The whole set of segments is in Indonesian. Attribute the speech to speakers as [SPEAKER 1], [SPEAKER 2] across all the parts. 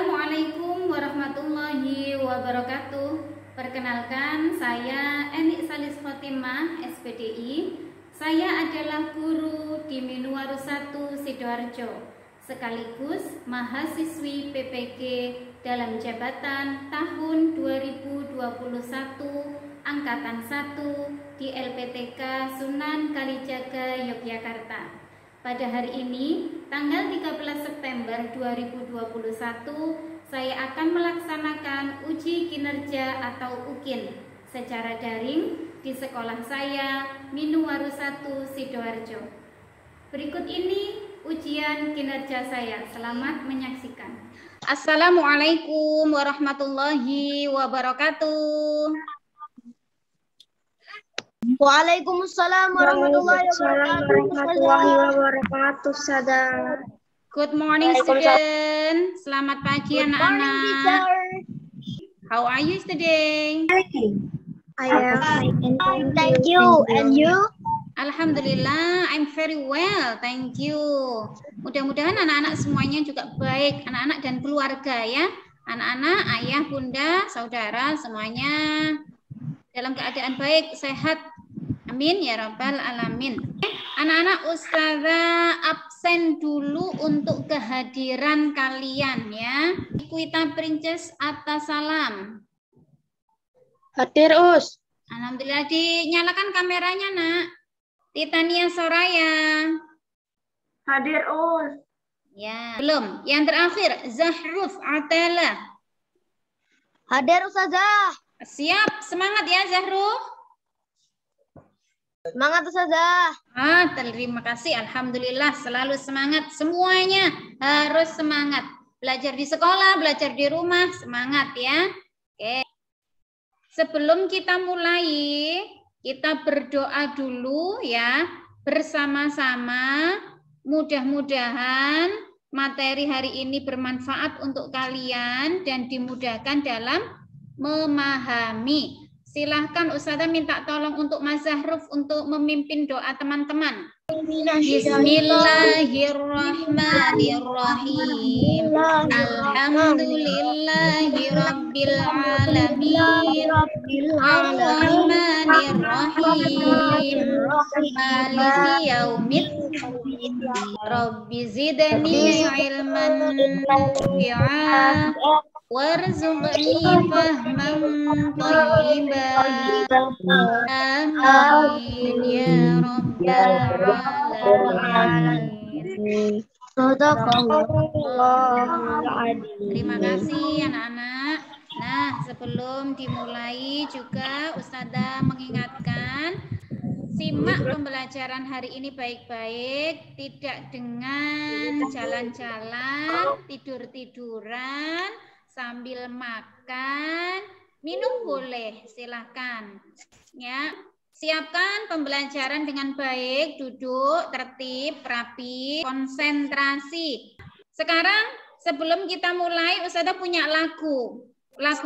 [SPEAKER 1] Assalamualaikum warahmatullahi wabarakatuh. Perkenalkan, saya Eni Salis Khotimah, SPDI. Saya adalah guru di Minuwaru 1 Sidoarjo, sekaligus mahasiswi PPG dalam jabatan tahun 2021 Angkatan 1 di LPTK Sunan Kalijaga, Yogyakarta. Pada hari ini, tanggal 13 September 2021, saya akan melaksanakan uji kinerja atau UKIN secara daring di sekolah saya, Minuwaru 1 Sidoarjo. Berikut ini ujian kinerja saya. Selamat menyaksikan. Assalamualaikum warahmatullahi wabarakatuh.
[SPEAKER 2] Waalaikumsalam warahmatullahi wabarakatuh. Sada.
[SPEAKER 1] Good morning, student. Selamat pagi, anak-anak. How are you today?
[SPEAKER 2] I am fine. Thank you. And you?
[SPEAKER 1] Alhamdulillah, I'm very well. Thank you. Mudah-mudahan anak-anak semuanya juga baik, anak-anak dan keluarga ya. Anak-anak, ayah, bunda, saudara semuanya dalam keadaan baik, sehat. Amin ya rabbal alamin. Anak-anak, ustazah absen dulu untuk kehadiran kalian ya. Ikwita Princess atas salam.
[SPEAKER 2] Hadir, Us.
[SPEAKER 1] Alhamdulillah, dinyalakan kameranya, Nak. Titania Soraya.
[SPEAKER 2] Hadir, Us.
[SPEAKER 1] Ya, belum. Yang terakhir, Zahruf Atela.
[SPEAKER 2] Hadir, Ustazah.
[SPEAKER 1] Siap, semangat ya Zahruf.
[SPEAKER 2] Semangat, Ustazah.
[SPEAKER 1] Terima kasih. Alhamdulillah, selalu semangat. Semuanya harus semangat. Belajar di sekolah, belajar di rumah, semangat ya. Oke. Sebelum kita mulai, kita berdoa dulu ya, bersama-sama. Mudah-mudahan materi hari ini bermanfaat untuk kalian dan dimudahkan dalam memahami. Silahkan Ustazah minta tolong untuk Mas Zahruf untuk memimpin doa teman-teman. Bismillahirrahmanirrahim. Alhamdulillahi rabbil alamin. Ar-Rahmanir-Rahim. Maliki yaumiddin. Rabbi zidni ilman nafi'a. Warzuqni fahman thayyiban. Amin ya rabbal alamin. Terima kasih anak-anak. Nah, sebelum dimulai juga Ustazah mengingatkan, simak pembelajaran hari ini baik-baik, tidak dengan jalan-jalan, tidur-tiduran, sambil makan, minum boleh, silahkan. Ya, siapkan pembelajaran dengan baik, duduk, tertib, rapi, konsentrasi. Sekarang sebelum kita mulai, Ustazah punya lagu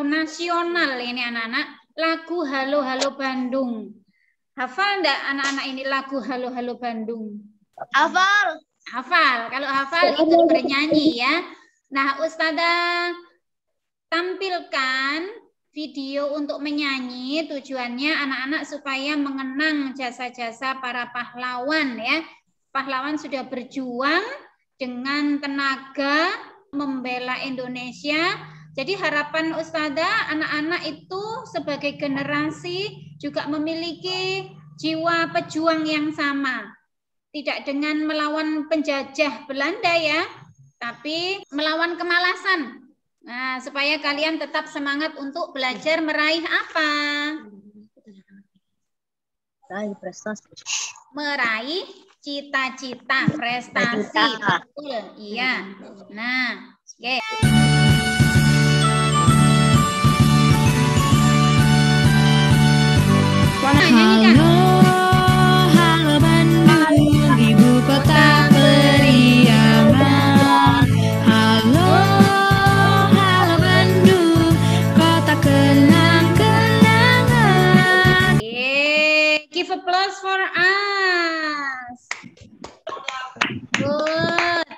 [SPEAKER 1] nasional ini anak-anak, lagu Halo Halo Bandung. Hafal enggak anak-anak ini lagu Halo Halo Bandung?
[SPEAKER 2] Hafal.
[SPEAKER 1] Hafal. Kalau hafal ikut bernyanyi ya. Nah, Ustazah tampilkan video untuk menyanyi, tujuannya anak-anak supaya mengenang jasa-jasa para pahlawan ya. Pahlawan sudah berjuang dengan tenaga membela Indonesia. Jadi harapan Ustazah anak-anak itu sebagai generasi juga memiliki jiwa pejuang yang sama. Tidak dengan melawan penjajah Belanda ya, tapi melawan kemalasan. Nah, supaya kalian tetap semangat untuk belajar meraih apa?
[SPEAKER 2] Meraih prestasi.
[SPEAKER 1] Meraih cita-cita, prestasi. Betul, iya. Nah, oke.
[SPEAKER 3] Halo, halo Bandung, ibu kota periangan. Halo, halo Bandung, kota kenang-kenangan.
[SPEAKER 1] Give applause for us. Good.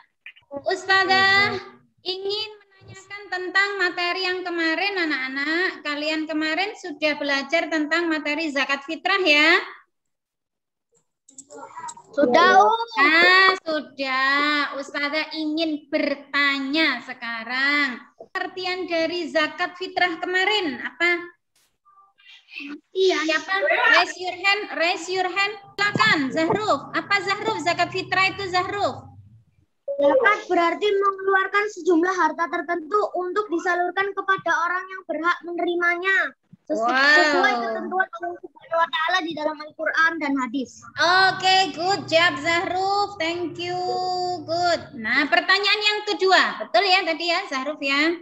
[SPEAKER 1] Ustazah ingin menanyakan tentang materi yang kemarin anak-anak. Kalian kemarin sudah belajar tentang materi zakat fitrah ya?
[SPEAKER 2] Sudah.
[SPEAKER 1] Nah, sudah. Ustazah ingin bertanya sekarang. Artian dari zakat fitrah kemarin apa?
[SPEAKER 2] Iya.
[SPEAKER 1] Siapa? Raise your hand. Silakan, Zahruf. Apa Zahruf? Zakat fitrah itu Zahruf.
[SPEAKER 2] Zakat berarti mengeluarkan sejumlah harta tertentu untuk disalurkan kepada orang yang berhak menerimanya. Sesuai ketentuan Allah Subhanahu wa Ta'ala di dalam Al-Quran dan hadis.
[SPEAKER 1] Oke, good job Zahruf. Thank you. Good. Nah, pertanyaan yang kedua. Betul ya tadi ya Zahruf ya?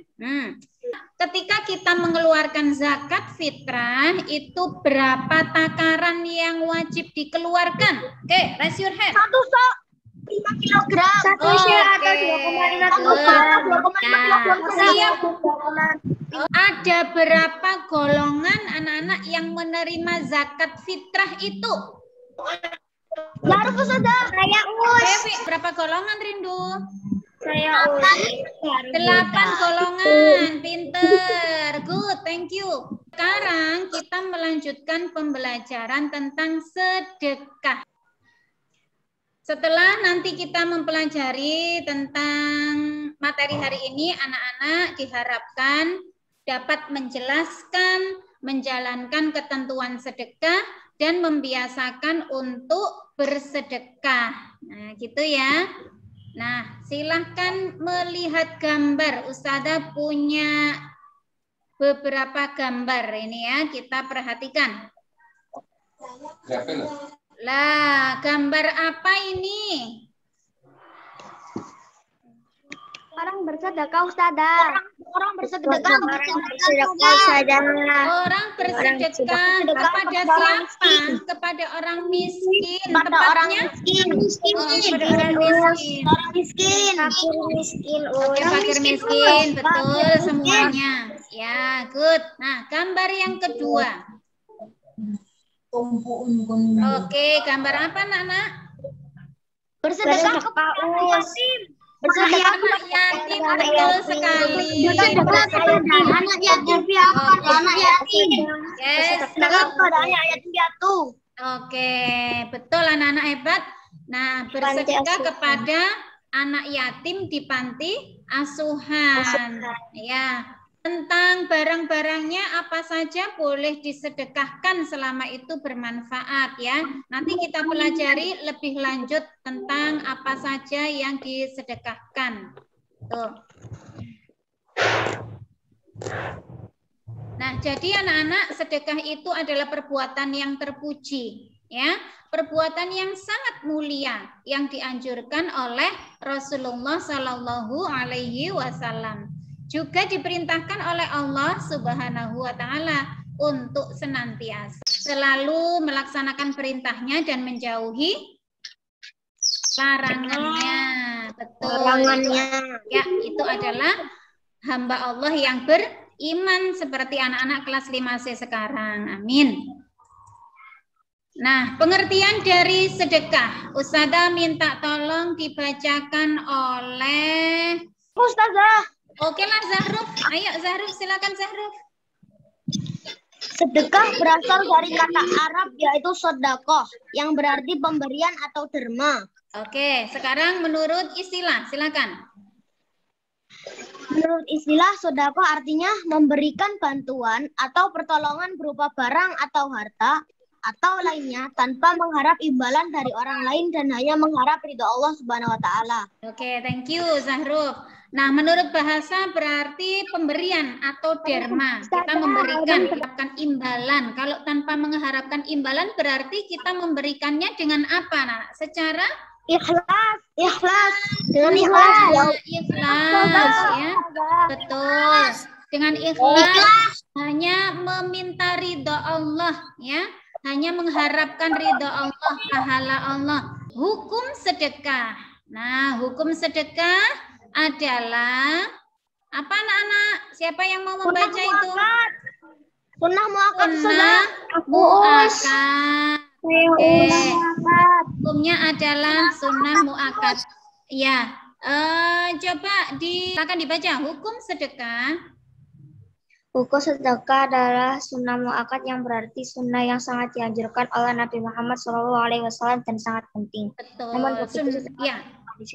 [SPEAKER 1] Ketika kita mengeluarkan zakat fitrah, itu berapa takaran yang wajib dikeluarkan? Oke, raise your hand.
[SPEAKER 2] 5 kilogram. 1 atau 2,5 kilogram.
[SPEAKER 1] Siap. Ada berapa golongan anak-anak yang menerima zakat fitrah itu?
[SPEAKER 2] Baru sudah. Saya
[SPEAKER 1] Devi, berapa golongan Rindu?
[SPEAKER 2] Saya
[SPEAKER 1] 8 golongan. Pinter. Good, thank you. Sekarang kita melanjutkan pembelajaran tentang sedekah. Setelah nanti kita mempelajari tentang materi hari ini, anak-anak diharapkan dapat menjelaskan, menjalankan ketentuan sedekah, dan membiasakan untuk bersedekah. Nah, gitu ya. Nah, silahkan melihat gambar. Ustazah punya beberapa gambar ini ya, kita perhatikan. Lah, gambar apa ini?
[SPEAKER 2] orang bersedekah, Ustazah. Orang bersedekah.
[SPEAKER 1] Orang bersedekah kepada siapa? Kepada orang miskin.
[SPEAKER 2] Kepada orang
[SPEAKER 1] Tepatnya?
[SPEAKER 2] miskin.
[SPEAKER 1] Kepada orang miskin.
[SPEAKER 2] Orang miskin. Miskin.
[SPEAKER 1] Oke, fakir miskin, betul semuanya. Ya, good. Nah, gambar yang kedua. Oke, gambar apa, Nak?
[SPEAKER 2] Bersedekah kepada yatim. Bersedekah
[SPEAKER 1] Anak yatim, betul sekali.
[SPEAKER 2] Anak yatim piatu. Anak yatim.
[SPEAKER 1] Yes.
[SPEAKER 2] Bersedekah kepada anak yatim piatu.
[SPEAKER 1] Oke, betul anak-anak hebat. Nah, bersedekah kepada anak yatim di panti asuhan. Ya. Tentang barang-barangnya apa saja boleh disedekahkan selama itu bermanfaat ya. Nanti kita pelajari lebih lanjut tentang apa saja yang disedekahkan. Tuh. Nah, jadi anak-anak, sedekah itu adalah perbuatan yang terpuji, ya. Perbuatan yang sangat mulia yang dianjurkan oleh Rasulullah Shallallahu Alaihi Wasallam. Juga diperintahkan oleh Allah Subhanahu wa Ta'ala untuk senantiasa selalu melaksanakan perintahnya dan menjauhi larangannya. Betul.
[SPEAKER 2] Larangannya.
[SPEAKER 1] Ya, itu adalah hamba Allah yang beriman seperti anak-anak kelas 5C sekarang. Amin. Nah, pengertian dari sedekah. Ustazah minta tolong dibacakan oleh
[SPEAKER 2] Ustazah.
[SPEAKER 1] Oke lah Zahruf, ayo Zahruf, silakan Zahruf.
[SPEAKER 2] Sedekah berasal dari kata Arab yaitu sodakoh yang berarti pemberian atau derma.
[SPEAKER 1] Oke, sekarang menurut istilah, silakan.
[SPEAKER 2] Menurut istilah sodakoh artinya memberikan bantuan atau pertolongan berupa barang atau harta atau lainnya tanpa mengharap imbalan dari orang lain dan hanya mengharap ridho Allah Subhanahu wa Ta'ala.
[SPEAKER 1] Oke, thank you Zahruf. Nah, menurut bahasa berarti pemberian atau derma. Kita mengharapkan imbalan. Kalau tanpa mengharapkan imbalan berarti kita memberikannya dengan apa, Nak? Secara
[SPEAKER 2] Ikhlas. Dengan
[SPEAKER 1] ikhlas ya. Betul. Dengan ikhlas hanya meminta ridho Allah ya. Hanya mengharapkan ridho Allah, pahala Allah. Hukum sedekah. Nah, hukum sedekah adalah apa anak-anak? Siapa yang mau membaca itu?
[SPEAKER 2] Sunnah muakkad.
[SPEAKER 1] Sunnah muakkad. Hukumnya adalah sunnah muakkad. Ya, Coba silakan dibaca. Hukum sedekah.
[SPEAKER 2] Hukum sedekah adalah sunnah muakkad yang berarti sunnah yang sangat dianjurkan oleh Nabi Muhammad SAW dan sangat penting.
[SPEAKER 1] Betul.
[SPEAKER 2] Namun begitu
[SPEAKER 1] Ya.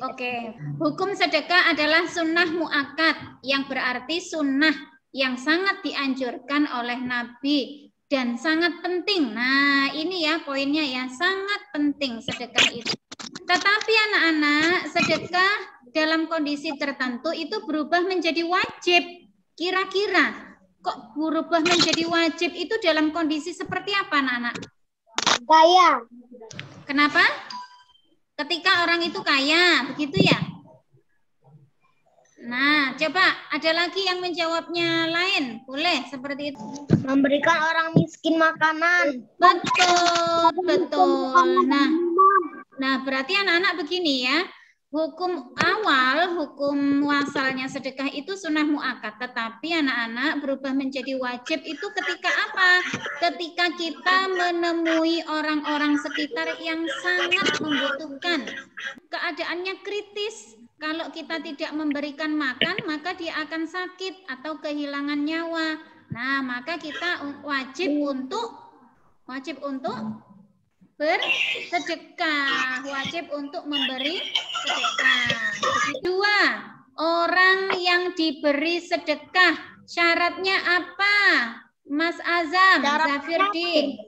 [SPEAKER 1] Oke. Hukum sedekah adalah sunnah muakkad yang berarti sunnah yang sangat dianjurkan oleh Nabi dan sangat penting. Nah, ini ya poinnya ya, sangat penting sedekah itu. Tetapi anak-anak, sedekah dalam kondisi tertentu itu berubah menjadi wajib. Kira-kira kok berubah menjadi wajib itu dalam kondisi seperti apa, anak-anak?
[SPEAKER 2] Kaya.
[SPEAKER 1] Kenapa? Ketika orang itu kaya, begitu ya? Nah, coba ada lagi yang menjawabnya lain. Boleh seperti itu.
[SPEAKER 2] Memberikan orang miskin makanan.
[SPEAKER 1] Betul, betul. Nah, berarti anak-anak begini ya. Hukum awal, hukum asalnya sedekah itu sunnah muakkad. Tetapi anak-anak berubah menjadi wajib itu ketika apa? Ketika kita menemui orang-orang sekitar yang sangat membutuhkan. Keadaannya kritis. Kalau kita tidak memberikan makan, maka dia akan sakit atau kehilangan nyawa. Nah, maka kita wajib untuk bersedekah, wajib untuk memberi sedekah. Kedua, orang yang diberi sedekah, syaratnya apa? Mas Azam, Zafirdi.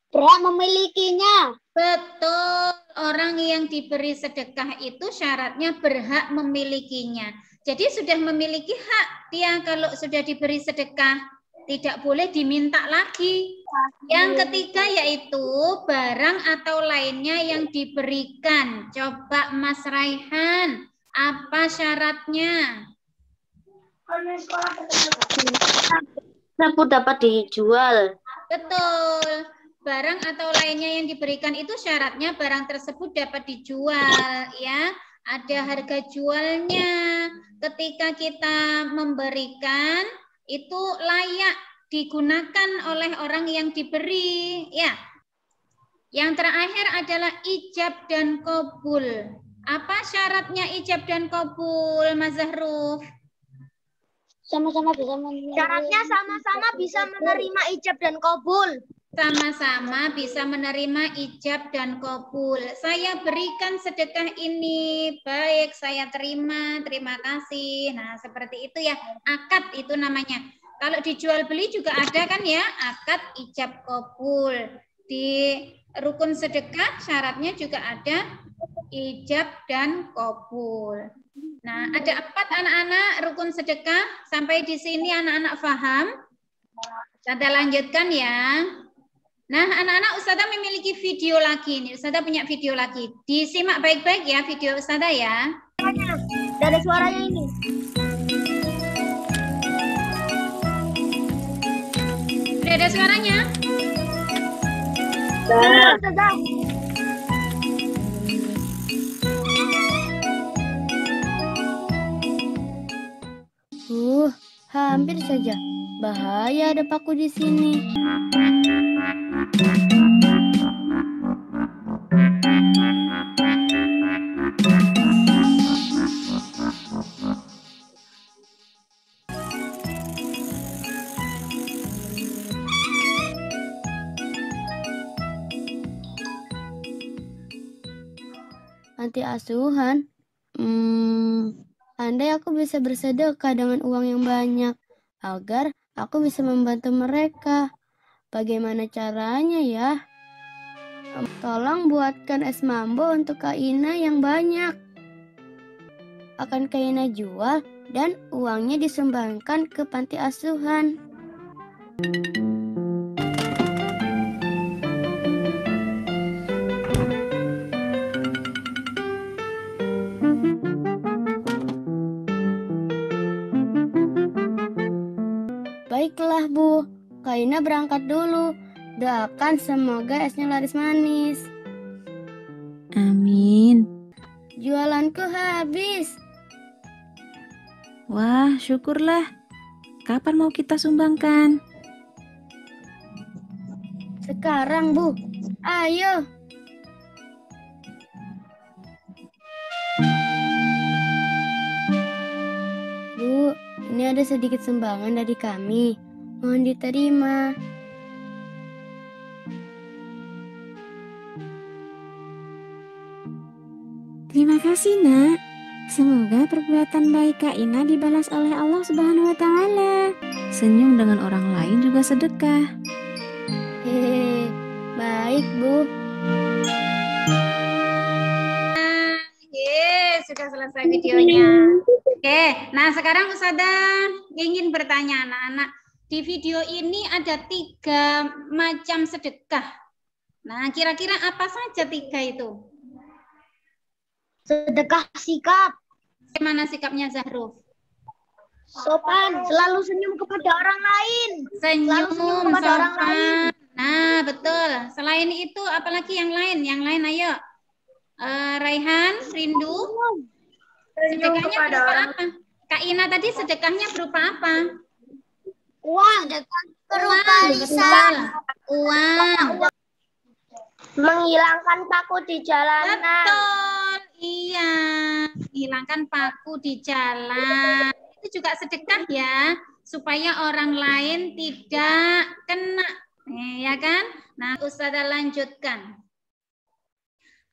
[SPEAKER 2] Berhak memilikinya.
[SPEAKER 1] Betul, orang yang diberi sedekah itu syaratnya berhak memilikinya. Jadi sudah memiliki hak dia kalau sudah diberi sedekah. Tidak boleh diminta lagi. Yang ketiga yaitu barang atau lainnya yang diberikan. Coba Mas Raihan, apa syaratnya?
[SPEAKER 2] Tersebut dapat dijual.
[SPEAKER 1] Betul. Barang atau lainnya yang diberikan itu syaratnya barang tersebut dapat dijual, ya. Ada harga jualnya. Ketika kita memberikan itu layak digunakan oleh orang yang diberi, ya. Yang terakhir adalah ijab dan qabul. Apa syaratnya ijab dan qabul, Mas Zahruf?
[SPEAKER 2] Sama-sama bisa menerima. Syaratnya sama-sama bisa menerima ijab dan qabul.
[SPEAKER 1] Sama-sama bisa menerima ijab dan qabul. Saya berikan sedekah ini, baik saya terima, terima kasih. Nah, seperti itu ya, akad itu namanya. Kalau dijual beli juga ada kan ya, akad ijab qabul. Di rukun sedekah syaratnya juga ada ijab dan qabul. Nah, ada 4 anak-anak rukun sedekah. Sampai di sini anak-anak paham? Kita lanjutkan ya. Nah, anak-anak Ustazah memiliki video lagi nih. Ustazah punya video lagi. Disimak baik-baik ya video Ustazah ya.
[SPEAKER 2] Tidak ada suaranya ini.
[SPEAKER 1] Sudah ada suaranya?
[SPEAKER 2] Sudah.
[SPEAKER 3] Hampir saja. Bahaya ada paku di sini. Panti asuhan. Andai aku bisa bersedekah dengan uang yang banyak agar aku bisa membantu mereka. Bagaimana caranya ya? Tolong buatkan es mambo untuk Kak Ina yang banyak. Akan Kak Ina jual dan uangnya disumbangkan ke panti asuhan. Baiklah Bu, Kak Ina berangkat dulu. Doakan semoga esnya laris manis.
[SPEAKER 4] Amin.
[SPEAKER 3] Jualanku habis.
[SPEAKER 4] Wah, syukurlah. Kapan mau kita sumbangkan?
[SPEAKER 3] Sekarang Bu, ayo. ada sedikit sumbangan dari kami. Mohon diterima.
[SPEAKER 4] Terima kasih, Nak. Semoga perbuatan baik Kak Ina dibalas oleh Allah Subhanahu wa Ta'ala. Senyum dengan orang lain juga sedekah.
[SPEAKER 3] Hehehe, baik, Bu.
[SPEAKER 1] Sudah selesai videonya. Oke, nah sekarang Ustazah ingin bertanya anak-anak. Di video ini ada 3 macam sedekah. Nah, kira-kira apa saja 3 itu?
[SPEAKER 2] Sedekah sikap.
[SPEAKER 1] Bagaimana sikapnya Zahruf?
[SPEAKER 2] Sopan, selalu senyum kepada orang lain.
[SPEAKER 1] Senyum,
[SPEAKER 2] kepada orang
[SPEAKER 1] sopan.
[SPEAKER 2] lain.
[SPEAKER 1] Nah, betul. Selain itu, apalagi yang lain? Yang lain, ayo. Raihan, Rindu. Sedekahnya berupa apa? Kak Ina tadi sedekahnya berupa apa?
[SPEAKER 2] Uang.
[SPEAKER 1] Berupa lisan. Uang.
[SPEAKER 2] Menghilangkan paku di jalanan.
[SPEAKER 1] Betul. Iya. Hilangkan paku di jalan. Itu juga sedekah ya. Supaya orang lain tidak kena. Ya kan? Nah, Ustazah lanjutkan.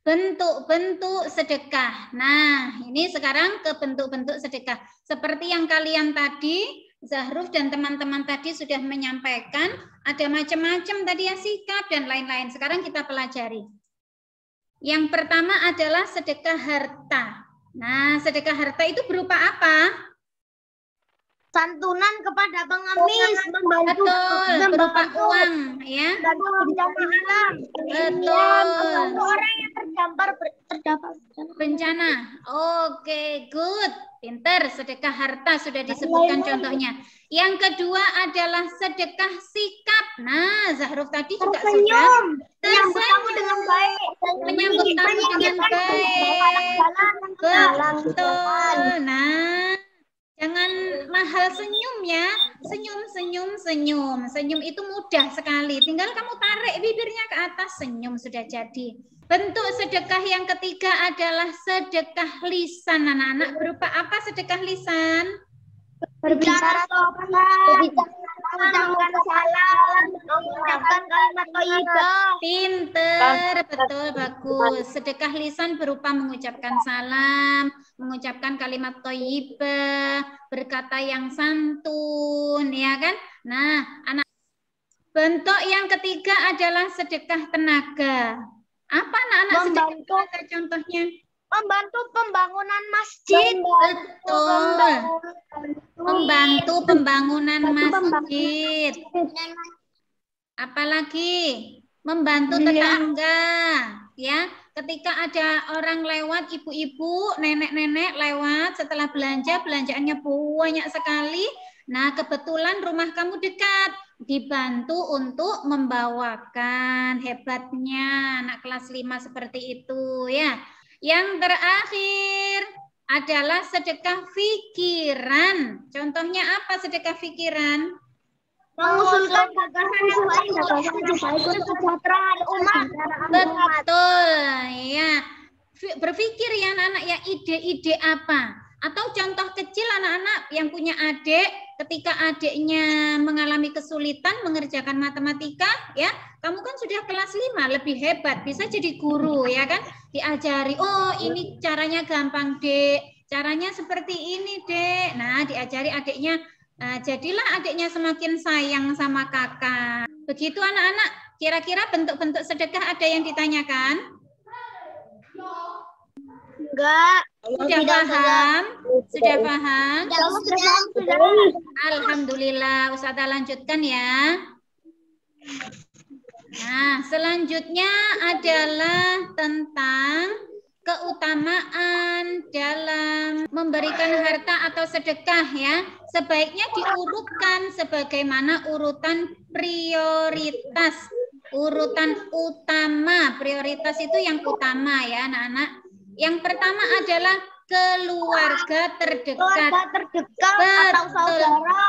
[SPEAKER 1] Bentuk-bentuk sedekah. Nah, ini sekarang ke bentuk-bentuk sedekah. Seperti yang kalian tadi, Zahruf dan teman-teman tadi sudah menyampaikan, ada macam-macam tadi ya, sikap dan lain-lain. Sekarang kita pelajari. Yang pertama adalah sedekah harta. Nah, sedekah harta itu berupa apa?
[SPEAKER 2] Santunan kepada pengemis, membantu,
[SPEAKER 1] Betul, berupa uang, ya.
[SPEAKER 2] membantu bencana alam.
[SPEAKER 1] Betul.
[SPEAKER 2] Membantu orang yang terdampar
[SPEAKER 1] Bencana. Oke, good. Pinter, sedekah harta sudah disebutkan contohnya. Yang kedua adalah sedekah sikap. Nah, Zahruf tadi juga sudah
[SPEAKER 2] menyambut tamu dengan baik.
[SPEAKER 1] menyambut tamu dengan baik. Betul. Nah, jangan mahal senyum ya. Senyum, senyum, senyum. Senyum itu mudah sekali. Tinggal kamu tarik bibirnya ke atas, senyum sudah jadi. Bentuk sedekah yang ketiga adalah sedekah lisan, anak-anak. Berupa apa sedekah lisan?
[SPEAKER 2] Berbicara sopan, mengucapkan salam, mengucapkan kalimat thayyibah.
[SPEAKER 1] Pinter, betul, bagus. Sedekah lisan berupa mengucapkan salam, mengucapkan kalimat thayyibah, berkata yang santun, ya kan? Nah, anak. Bentuk yang ketiga adalah sedekah tenaga. Apa anak-anak sedekah tenaga contohnya?
[SPEAKER 2] Membantu pembangunan masjid.
[SPEAKER 1] Betul. Membantu pembangunan masjid. Apalagi membantu tetangga, ya. Ketika ada orang lewat, ibu-ibu, nenek-nenek lewat setelah belanja, belanjaannya banyak sekali. Nah, kebetulan rumah kamu dekat, dibantu untuk membawakan. Hebatnya anak kelas 5 seperti itu ya. Yang terakhir adalah sedekah pikiran. Contohnya apa sedekah pikiran?
[SPEAKER 2] Mengusulkan gagasan yang baik untuk kesejahteraan umat.
[SPEAKER 1] Betul, ya. Berpikir ya anak-anak ya, ide-ide apa? Atau contoh kecil anak-anak yang punya adik, ketika adiknya mengalami kesulitan mengerjakan matematika, ya, kamu kan sudah kelas 5, lebih hebat, bisa jadi guru, ya kan? Diajari, oh ini caranya gampang, Dek. Caranya seperti ini, Dek. Nah, diajari adiknya. Nah, jadilah adiknya semakin sayang sama kakak. Begitu anak-anak, kira-kira bentuk-bentuk sedekah ada yang ditanyakan?
[SPEAKER 2] Enggak.
[SPEAKER 1] Sudah paham? Sudah paham?
[SPEAKER 2] Sudah.
[SPEAKER 1] Alhamdulillah, Ustazah lanjutkan ya. Nah, selanjutnya adalah tentang keutamaan dalam memberikan harta atau sedekah ya. Sebaiknya diurutkan sebagaimana urutan prioritas. Urutan utama, prioritas itu yang utama ya anak-anak. Yang pertama adalah keluarga terdekat.
[SPEAKER 2] Keluarga terdekat atau saudara.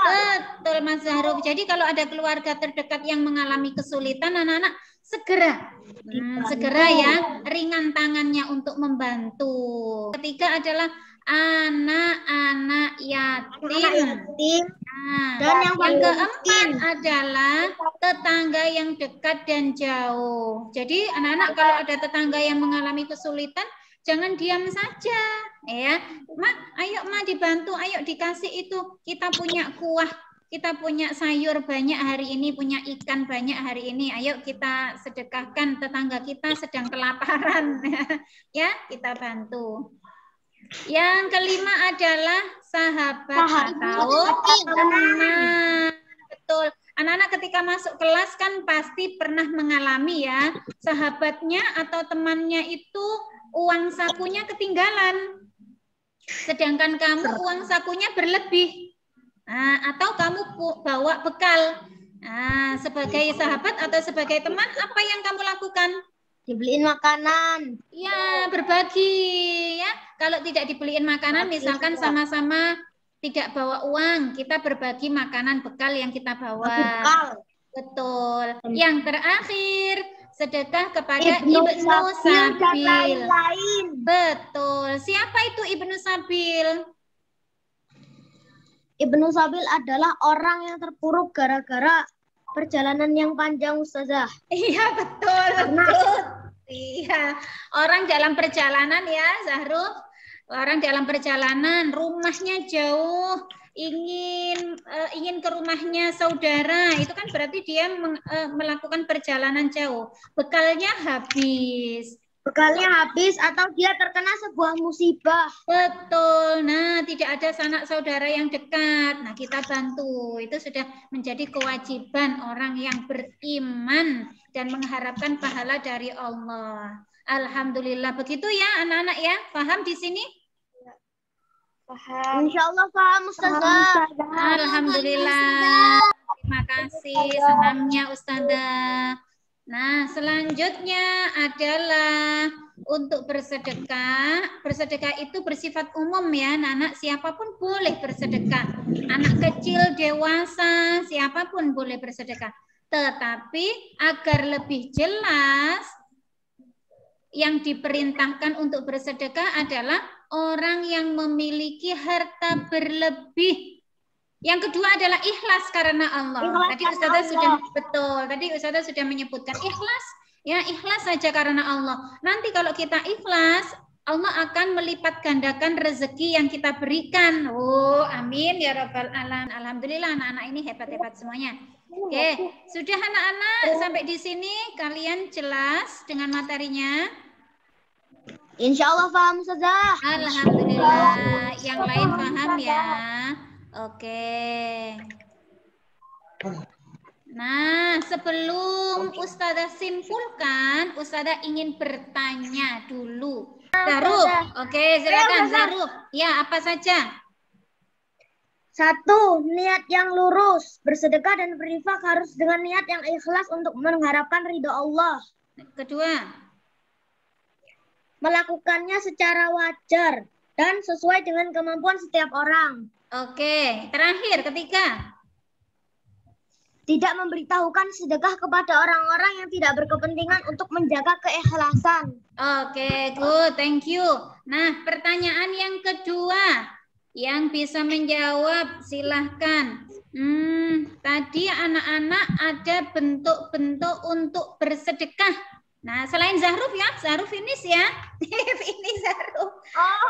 [SPEAKER 1] Betul Mas Zahruf. Jadi kalau ada keluarga terdekat yang mengalami kesulitan, anak-anak segera ya, ringan tangannya untuk membantu. Ketiga adalah anak-anak yatim.
[SPEAKER 2] yatim.
[SPEAKER 1] Nah,
[SPEAKER 2] Dan yang
[SPEAKER 1] keempat adalah tetangga yang dekat dan jauh. Jadi anak-anak kalau ada tetangga yang mengalami kesulitan, jangan diam saja, ya. Ma, ayo Ma dibantu, ayo dikasih itu. Kita punya kuah, kita punya sayur banyak hari ini, punya ikan banyak hari ini. Ayo kita sedekahkan, tetangga kita sedang kelaparan, ya kita bantu. Yang kelima adalah sahabat atau teman. Betul. Anak-anak ketika masuk kelas kan pasti pernah mengalami ya, sahabatnya atau temannya itu uang sakunya ketinggalan. Sedangkan kamu uang sakunya berlebih. Nah, atau kamu bawa bekal. Nah, sebagai sahabat atau sebagai teman, apa yang kamu lakukan?
[SPEAKER 2] Dibeliin makanan.
[SPEAKER 1] Ya, berbagi ya. Kalau tidak dibeliin makanan, misalkan sama-sama tidak bawa uang, kita berbagi makanan bekal yang kita bawa.
[SPEAKER 2] Bekal.
[SPEAKER 1] Betul. Yang terakhir, sedekah kepada Ibnu Sabil.
[SPEAKER 2] Dan lain-lain.
[SPEAKER 1] Betul. Siapa itu Ibnu Sabil?
[SPEAKER 2] Ibnu Sabil adalah orang yang terpuruk gara-gara perjalanan yang panjang, Ustazah.
[SPEAKER 1] Iya, betul. Betul. Iya. Orang dalam perjalanan ya, Zahrul. Orang dalam perjalanan, rumahnya jauh, ingin ke rumahnya saudara, itu kan berarti dia melakukan perjalanan jauh. Bekalnya habis.
[SPEAKER 2] Bekalnya habis atau dia terkena sebuah musibah.
[SPEAKER 1] Betul. Nah, tidak ada sanak saudara yang dekat. Nah, kita bantu. Itu sudah menjadi kewajiban orang yang beriman dan mengharapkan pahala dari Allah. Alhamdulillah. Begitu ya anak-anak ya. Paham di sini?
[SPEAKER 2] Paham. Insyaallah paham, Ustazah.
[SPEAKER 1] Alhamdulillah. Terima kasih. Senangnya Ustazah. Nah, selanjutnya adalah untuk bersedekah. Bersedekah itu bersifat umum ya, anak-anak, siapapun boleh bersedekah. Anak kecil, dewasa, siapapun boleh bersedekah. Tetapi agar lebih jelas, yang diperintahkan untuk bersedekah adalah orang yang memiliki harta berlebih. Yang kedua adalah ikhlas karena Allah. Tadi Ustazah sudah betul. Tadi Ustazah sudah menyebutkan ikhlas. Ya, ikhlas saja karena Allah. Nanti kalau kita ikhlas, Allah akan melipat gandakan rezeki yang kita berikan. Oh, amin ya rabbal alamin. Alhamdulillah anak-anak ini hebat-hebat semuanya. Oke, sudah anak-anak sampai di sini kalian jelas dengan materinya?
[SPEAKER 2] Insyaallah paham, Ustazah.
[SPEAKER 1] Alhamdulillah. Yang lain paham ya? Oke. Nah, sebelum Ustazah simpulkan, Ustazah ingin bertanya dulu. Zaruf, oke, silakan Zaruf. Ya, apa saja?
[SPEAKER 2] 1. Niat yang lurus. Bersedekah dan berinfak harus dengan niat yang ikhlas untuk mengharapkan ridho Allah.
[SPEAKER 1] Kedua,
[SPEAKER 2] melakukannya secara wajar dan sesuai dengan kemampuan setiap orang.
[SPEAKER 1] Oke, terakhir ketiga.
[SPEAKER 2] Tidak memberitahukan sedekah kepada orang-orang yang tidak berkepentingan untuk menjaga keikhlasan.
[SPEAKER 1] Oke, good, thank you. Nah, pertanyaan yang kedua, yang bisa menjawab silahkan. Tadi anak-anak ada bentuk-bentuk untuk bersedekah. Nah, selain Zahruf ya, Zahruf finish ya. Finish Zahruf.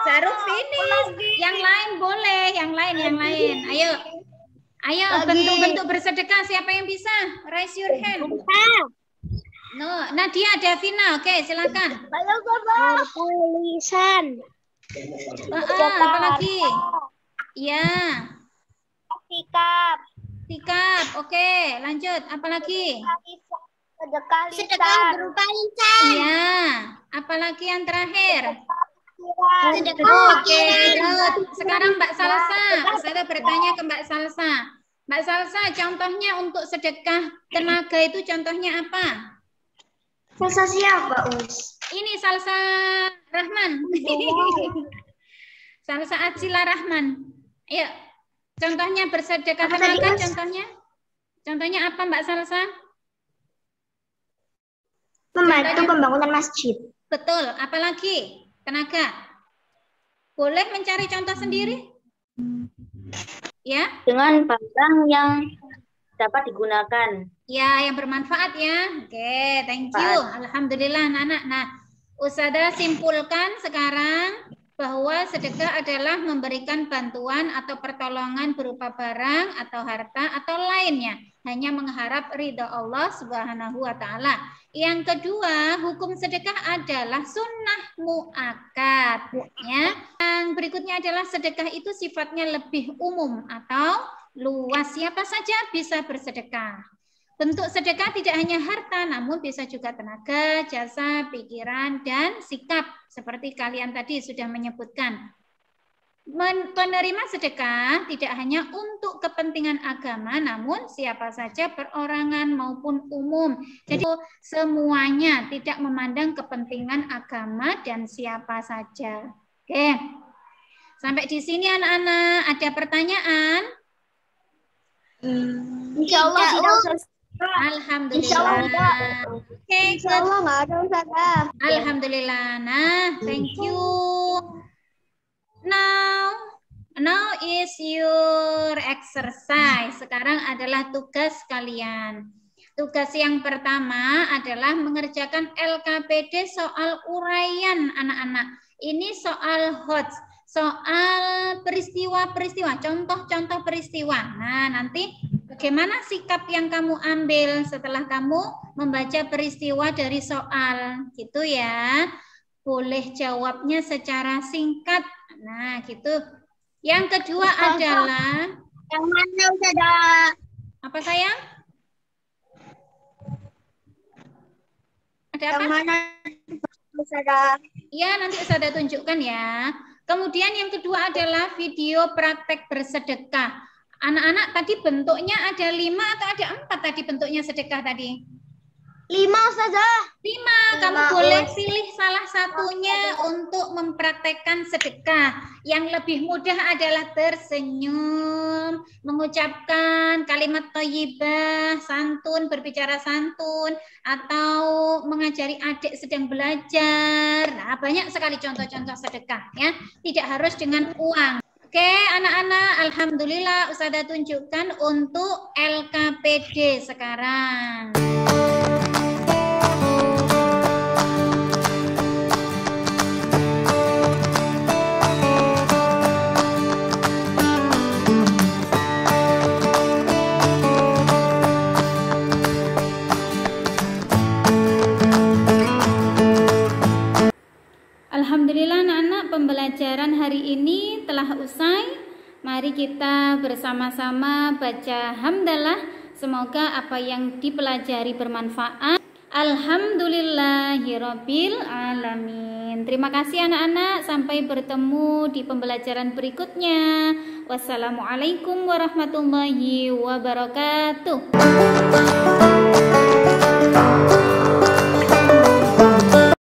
[SPEAKER 1] Zahruf finish. Yang lain boleh, yang lain. Ayo, bentuk-bentuk bersedekah siapa yang bisa? Raise your hand. No, Nadia Davina, oke, silakan.
[SPEAKER 2] Tulisan.
[SPEAKER 1] Apa lagi? Ya. Tikap, oke, lanjut. Apa lagi?
[SPEAKER 2] Sedekah berupa lisan.
[SPEAKER 1] Iya. Apalagi yang terakhir?
[SPEAKER 2] Sedekah.
[SPEAKER 1] Oke, sekarang Mbak Salsa. Saya bertanya ke Mbak Salsa. Mbak Salsa, contohnya untuk sedekah tenaga itu contohnya apa?
[SPEAKER 2] Salsa siapa, Us?
[SPEAKER 1] Ini Salsa Rahman. Salsa Atsila Rahman. Ayo, contohnya bersedekah tenaga, contohnya apa Mbak Salsa?
[SPEAKER 2] Membantu pembangunan masjid.
[SPEAKER 1] Betul. Apalagi tenaga? Boleh mencari contoh sendiri? Ya,
[SPEAKER 2] Dengan barang yang dapat digunakan.
[SPEAKER 1] ya yang bermanfaat ya. Oke, thank you. Alhamdulillah anak-anak. Nah, Ustazah simpulkan sekarang bahwa sedekah adalah memberikan bantuan atau pertolongan berupa barang atau harta atau lainnya, hanya mengharap ridha Allah Subhanahu wa taala. Yang kedua, hukum sedekah adalah sunnah muakkad ya. Yang berikutnya adalah sedekah itu sifatnya lebih umum atau luas, siapa saja bisa bersedekah. Bentuk sedekah tidak hanya harta, namun bisa juga tenaga, jasa, pikiran, dan sikap. Seperti kalian tadi sudah menyebutkan. Penerima sedekah tidak hanya untuk kepentingan agama, namun siapa saja perorangan maupun umum. Jadi semuanya tidak memandang kepentingan agama dan siapa saja. Oke, sampai di sini anak-anak ada pertanyaan?
[SPEAKER 2] Insya Allah tidak usah.
[SPEAKER 1] Alhamdulillah. Oke,
[SPEAKER 2] Insya Allah nggak ada Ustazah.
[SPEAKER 1] Alhamdulillah. Nah, thank you. Now is your exercise. Sekarang adalah tugas kalian. Tugas yang pertama adalah mengerjakan LKPD soal uraian anak-anak. Ini soal hot, soal peristiwa-peristiwa, contoh-contoh peristiwa. Nah, nanti bagaimana sikap yang kamu ambil setelah kamu membaca peristiwa dari soal, gitu ya. Boleh jawabnya secara singkat. Nah, gitu. Yang kedua adalah
[SPEAKER 2] yang mana Ustazah?
[SPEAKER 1] apa sayang? Ada apa?
[SPEAKER 2] Yang mana Ustazah?
[SPEAKER 1] Iya, nanti Ustazah tunjukkan ya. Kemudian yang kedua adalah video praktek bersedekah. Anak-anak tadi bentuknya ada 5 atau ada 4 tadi bentuknya sedekah tadi?
[SPEAKER 2] 5 Ustazah.
[SPEAKER 1] 5. Kamu boleh pilih salah satunya untuk mempraktekkan sedekah. Yang lebih mudah adalah tersenyum, mengucapkan kalimat thayyibah, santun, berbicara santun, atau mengajari adik sedang belajar. Nah, banyak sekali contoh-contoh sedekah ya. Tidak harus dengan uang. Oke, anak-anak, alhamdulillah Ustazah tunjukkan untuk LKPD sekarang. Alhamdulillah anak-anak, pembelajaran hari ini telah usai. Mari kita bersama-sama baca hamdalah. Semoga apa yang dipelajari bermanfaat. Alhamdulillahirabbil alamin. Terima kasih anak-anak, sampai bertemu di pembelajaran berikutnya. Wassalamualaikum warahmatullahi wabarakatuh.